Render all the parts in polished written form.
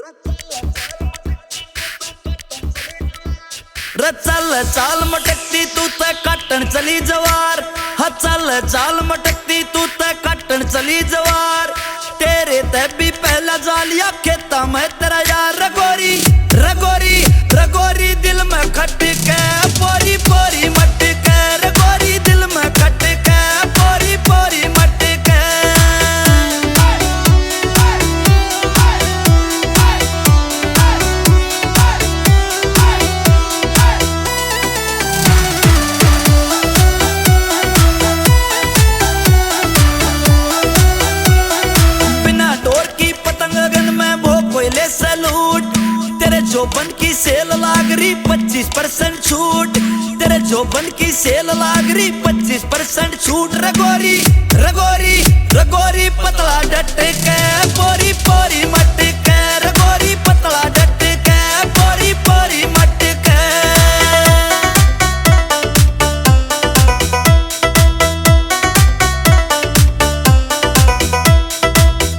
चल चाल मटकती तू ते काटण चली जवार। हा चल चाल मटकती तू ते काटण चली जवार। तेरे ते भी पहला जालिया खेता में तेरा यार। रगोरी रगोरी रगोरी दिल में खट के पोरी पोरी मट के। रगोरी दिल में खट के पोरी पोरी मट के। सैलूट तेरे जोबन की सेल लाग रही 25% छूट। तेरे जोबन की सेल लाग रही 25% छूट। रगोरी रगोरी रगोरी पतला डट के पोरी पोरी मट के। रगोरी पतला डट के पोरी पोरी मट के।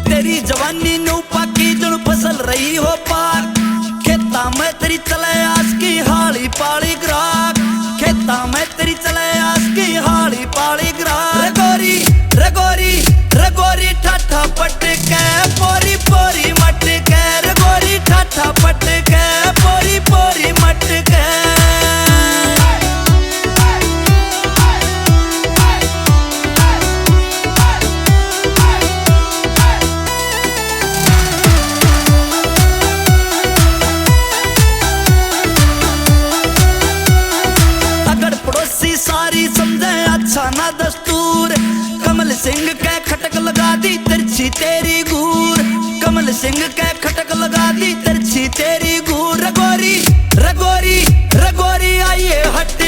तेरी जवानी नू पाकी जुन फसल रही हो पार। खेता में तेरी चले आस की हाली पाली ग्राहक। खेता में तेरी चले आस की हाली पाली ग्राहक। रगोरी रगोरी रगोरी ठाठा पट के पोरी पोरी मट के। रगोरी ठाठा पट के पोरी पोरी मट के। सारी समझे अच्छा ना दस्तूर। कमल सिंह के खटक लगा दी तिरछी तेरी गूर। कमल सिंह के खटक लगा दी तिरछी तेरी गूर। रगोरी रगोरी रगोरी आइए हट